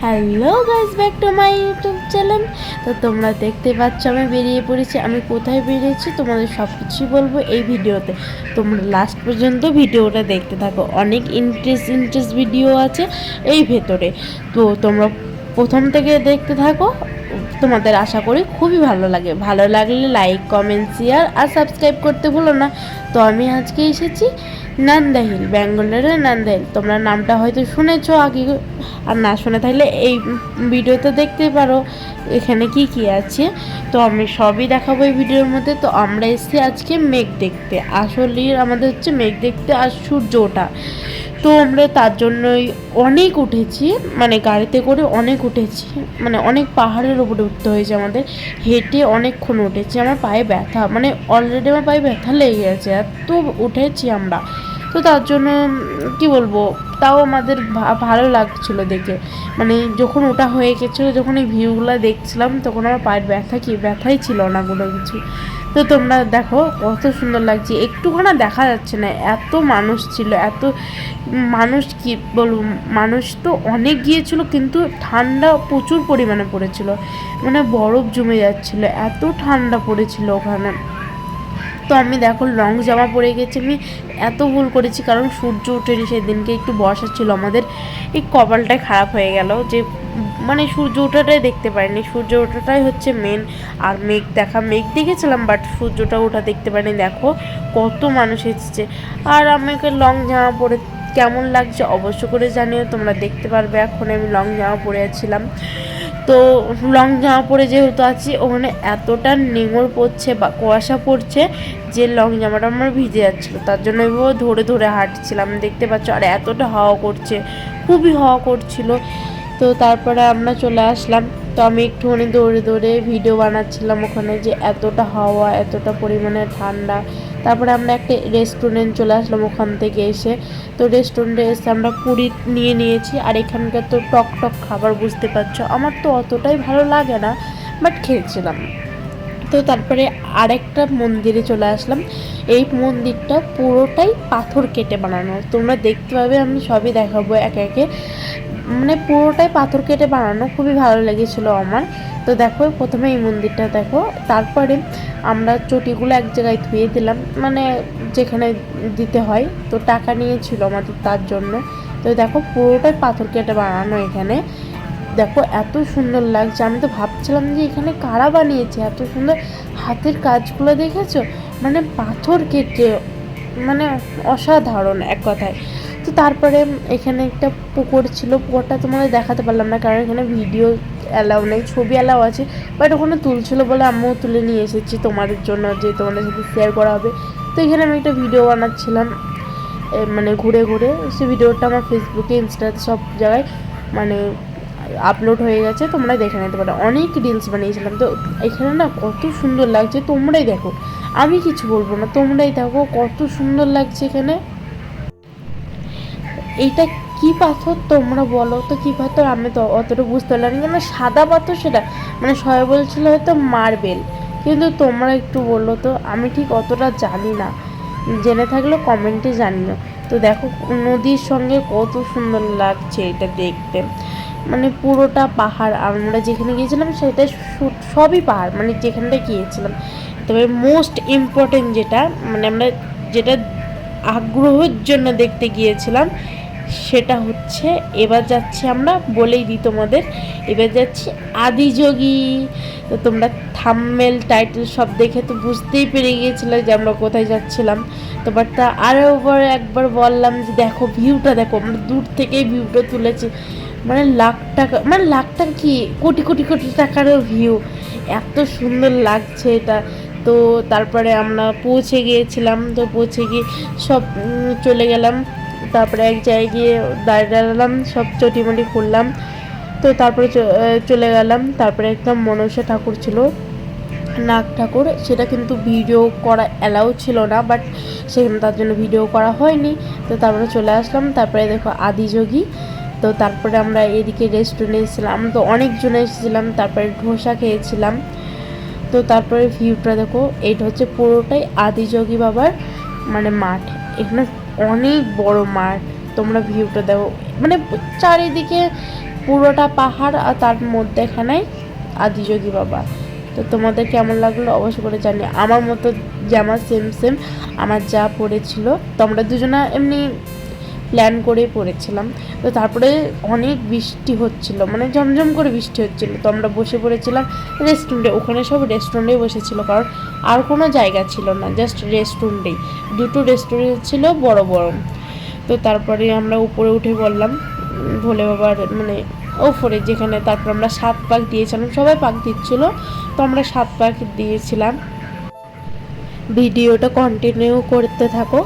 Hello guys, back to my YouTube channel. তো তোমরা দেখতে পাচ্ছ আমি বেরিয়ে পড়েছি। আমি কোথায় বেরিয়েছি তোমাদের সব কিছুই বলবো এই ভিডিওতে। তোমরা লাস্ট পর্যন্ত ভিডিওটা দেখতে থাকো, অনেক ইন্টারেস্ট ভিডিও আছে এই ভেতরে। তো তোমরা প্রথম থেকে দেখতে থাকো, তোমাদের আশা করি খুবই ভালো লাগে। ভালো লাগলে লাইক, কমেন্ট, শেয়ার আর সাবস্ক্রাইব করতে ভুলো না। তো আমি আজকে এসেছি নান্দা হিল, ব্যাঙ্গালোরের নান্দা হিল। তোমরা নামটা হয়তো শুনেছো আগে, আর না শুনে থাকলে এই ভিডিওতে দেখতে পারো এখানে কি কি আছে। তো আমি সবই দেখাবো এই ভিডিওর মধ্যে। তো আমরা এসেছি আজকে মেঘ দেখতে, আসলে আমাদের হচ্ছে মেঘ দেখতে আর সূর্য ওঠা। তো আমরা তার জন্যই অনেক উঠেছি, মানে গাড়িতে করে অনেক উঠেছি, মানে অনেক পাহাড়ের উপরে উঠতে হয়েছে আমাদের। হেঁটে অনেকক্ষণ উঠেছি, আমার পায়ে ব্যথা, মানে অলরেডি আমার পায়ে ব্যথা লেগে গেছে, এত উঠেছি আমরা। তো তার জন্য কি বলবো, তাও আমাদের ভালো লাগছিলো দেখে। মানে যখন ওটা হয়ে গেছিলো, যখন এই ভিউগুলো দেখছিলাম, তখন আমার পায়ের ব্যথাই ছিল না কোনো কিছু। তো তোমরা দেখো কত সুন্দর লাগছে, একটুখানা দেখা যাচ্ছে না, এত মানুষ ছিল, এত মানুষ কি বলবো, মানুষ তো অনেক গিয়েছিল, কিন্তু ঠান্ডা প্রচুর পরিমাণে পড়েছিল, মানে বরফ জমে যাচ্ছিলো, এত ঠান্ডা পড়েছিল ওখানে। তো আমি দেখো লং জামা পরে গেছি, আমি এত ভুল করেছি, কারণ সূর্য ওঠেনি সেদিনকে, একটু বর্ষা ছিল আমাদের। এই কপালটাই খারাপ হয়ে গেল যে মানে সূর্য ওঠাটাই দেখতে পাইনি, সূর্য ওঠাটাই হচ্ছে মেন। আর মেঘ দেখেছিলাম, বাট সূর্যটা ওঠা দেখতে পাইনি। দেখো কত মানুষ এসেছে, আর আমাকে লং জামা পরে কেমন লাগছে অবশ্য করে জানিও, তোমরা দেখতে পারবে। এখন আমি লং জামা পরে আছিলাম, তো লং জামা পরে যেহেতু আছি, ওখানে এতটা নিঙড় পড়ছে বা কুয়াশা পড়ছে যে লং জামাটা আমার ভিজে যাচ্ছিলো, তার জন্য ওইভাবে ধরে ধরে হাঁটছিলাম, দেখতে পাচ্ছ। আর এতটা হাওয়া করছে, খুবই হাওয়া করছিল। তো তারপরে আমরা চলে আসলাম। তো আমি একটুখানি দৌড়ে দৌড়ে ভিডিও বানাচ্ছিলাম ওখানে, যে এতটা হাওয়া, এতটা পরিমাণে ঠান্ডা। তারপরে আমরা একটা রেস্টুরেন্ট চলে আসলাম ওখান থেকে এসে। তো রেস্টুরেন্টে এসে আমরা পুরি নিয়েছি, আর এখানকার তো টক টক খাবার, বুঝতে পারছো আমার তো অতটাই ভালো লাগে না, বাট খেয়েছিলাম। তো তারপরে আরেকটা মন্দিরে চলে আসলাম। এই মন্দিরটা পুরোটাই পাথর কেটে বানানো, তোমরা দেখতে পাবে, আমি সবই দেখাবো একে একে। মানে পুরোটাই পাথর কেটে বানানো, খুবই ভালো লেগেছিলো আমার। তো দেখো প্রথমে এই মন্দিরটা দেখো, তারপরে আমরা চটিগুলো এক জায়গায় ধুয়ে দিলাম, মানে যেখানে দিতে হয়। তো টাকা নিয়েছিল আমাদের তার জন্য। তো দেখো পুরোটাই পাথর কেটে বানানো এখানে। দেখো এত সুন্দর লাগছে, আমি তো ভাবছিলাম যে এখানে কারা বানিয়েছে এত সুন্দর, হাতের কাজগুলো দেখেছো, মানে পাথর কেটে, মানে অসাধারণ এক কথায়। তো তারপরে এখানে একটা পুকুর ছিল, পুকুরটা তোমাদের দেখাতে পারলাম না, কারণ এখানে ভিডিও অ্যালাউ নেই, ছবি অ্যালাউ আছে, বাট ওখানে তুলছিলো বলে আমিও তুলে নিয়ে এসেছি তোমাদের জন্য, যে তোমাদের সাথে শেয়ার করা হবে। তো এখানে আমি একটা ভিডিও বানাচ্ছিলাম, মানে ঘুরে ঘুরে। সে ভিডিওটা আমার ফেসবুকে, ইনস্টাতে সব জায়গায় মানে আপলোড হয়ে গেছে, তোমরা দেখে নিতে পারো। অনেক রিলস বানিয়েছিলাম। তো এখানে না কত সুন্দর লাগছে, তোমরাই দেখো, আমি কিছু বলবো না, তোমরাই দেখো কত সুন্দর লাগছে এখানে। এইটা কি পাথর তোমরা বলো তো, কি পাথর? আমি তো অতটা বুঝতে পারলাম না, সাদা পাথর সেটা, মানে সবাই বলছিল হয়তো মার্বেল, কিন্তু তোমরা একটু বললো তো, আমি ঠিক অতটা জানি না, জেনে থাকলেও কমেন্টে জানিও। তো দেখো নদীর সঙ্গে কত সুন্দর লাগছে এটা দেখতে, মানে পুরোটা পাহাড়। আমরা যেখানে গিয়েছিলাম সেটা সবই পাহাড়, মানে যেখানটা গিয়েছিলাম। তবে মোস্ট ইম্পর্টেন্ট যেটা, মানে আমরা যেটা আগ্রহের জন্য দেখতে গিয়েছিলাম, সেটা হচ্ছে এবার যাচ্ছি আমরা, বলেই দিই তোমাদের, এবার যাচ্ছি আদিযোগী। তো তোমরা থাম্বনেল টাইটেল সব দেখে তো বুঝতেই পেরে গিয়েছিলে যে আমরা কোথায় যাচ্ছিলাম। তো বাট তা আরও একবার বললাম যে দেখো ভিউটা দেখো, আমরা দূর থেকেই ভিউটা তুলেছি, মানে লাখ টাকা কি, কোটি কোটি কোটি টাকারও ভিউ, এত সুন্দর লাগছে এটা। তো তারপরে আমরা পৌঁছে গিয়েছিলাম, তো পৌঁছে গিয়ে সব চলে গেলাম। তারপরে এক জায়গায় গিয়ে দাঁড়ালাম, সব চটিমটি খুললাম। তো তারপরে চলে গেলাম। তারপরে একদম মনসা ঠাকুর ছিল, নাগ ঠাকুর, সেটা কিন্তু ভিডিও করা অ্যালাউ ছিল না, বাট সেখানে তার জন্য ভিডিও করা হয়নি। তো তারপরে চলে আসলাম। তারপরে দেখো আদিযোগী। তো তারপরে আমরা এদিকে রেস্টুরেন্টে এসেছিলাম, তো অনেকজন এসেছিলাম, তারপরে ধোসা খেয়েছিলাম। তো তারপরে ভিউটা দেখো, এইটা হচ্ছে পুরোটাই আদিযোগী বাবার মানে মাঠ, এখানে অনেক বড় মাঠ। তোমরা ভিউটা দেখো, মানে চারিদিকে পুরোটা পাহাড় আর তার মধ্যেখানেই আদিযোগী বাবা। তো তোমাদের কেমন লাগলো অবশ্যই করে জানি। আমার মতো জামা সেম সেম আমার যা পরেছিল, তো আমরা দুজনা এমনি প্ল্যান করেই পড়েছিলাম। তো তারপরে অনেক বৃষ্টি হচ্ছিল, মানে ঝমঝম করে বৃষ্টি হচ্ছিল। তো আমরা বসে পড়েছিলাম রেস্টুরেন্টে, ওখানে সব রেস্টুরেন্টেই বসেছিল, কারণ আর কোনো জায়গা ছিল না, জাস্ট রেস্টুরেন্টেই। দুটো রেস্টুরেন্ট ছিল বড় বড়। তো তারপরে আমরা উপরে উঠে বললাম ভোলে বাবার মানে ওপরে যেখানে, তারপর আমরা 7 পাক দিয়েছিলাম, সবাই পাক দিচ্ছিলো, তো আমরা 7 পাক দিয়েছিলাম। ভিডিওটা কন্টিনিউ করতে থাকো।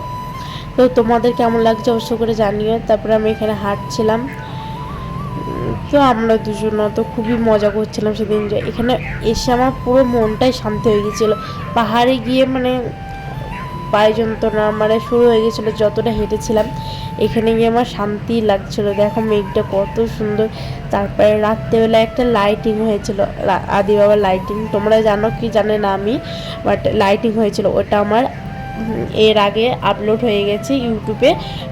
তো তোমাদের কেমন লাগছে অবশ্য করে জানিও। তারপরে আমি এখানে হাঁটছিলাম, তো আমরা দুজন তো খুবই মজা করছিলাম সেদিন। যে এখানে এসে আমার পুরো মনটাই শান্তি হয়ে গিয়েছিলো। পাহাড়ে গিয়ে মানে পায়ে যন্ত্রণা মানে শুরু হয়ে গেছিলো যতটা হেঁটেছিলাম, এখানে গিয়ে আমার শান্তি লাগছিলো। দেখো মেঘটা কত সুন্দর। তারপরে রাত্রেবেলা একটা লাইটিং হয়েছিল, আদি বাবার লাইটিং, তোমরা জানো কি জানে না আমি, বাট লাইটিং হয়েছিল, ওটা আমার এর আগে আপলোড হয়ে গেছে ইউটিউবে।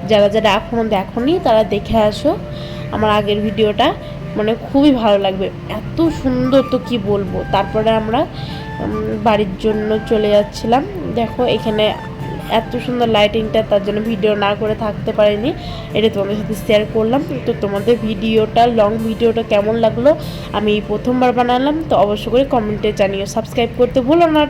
যারা যারা এখনও দেখোনি তারা দেখে আসো আমার আগের ভিডিওটা, মানে খুবই ভালো লাগবে, এত সুন্দর তো কি বলবো। তারপরে আমরা বাড়ির জন্য চলে যাচ্ছিলাম। দেখো এখানে এত সুন্দর লাইটিংটা, তার জন্য ভিডিও না করে থাকতে পারিনি, এটা তোমাদের সাথে শেয়ার করলাম। তো তোমাদের ভিডিওটা লং ভিডিওটা কেমন লাগলো, আমি প্রথমবার বানালাম, তো অবশ্যই করে কমেন্টে জানিও। সাবস্ক্রাইব করতে ভুলো না।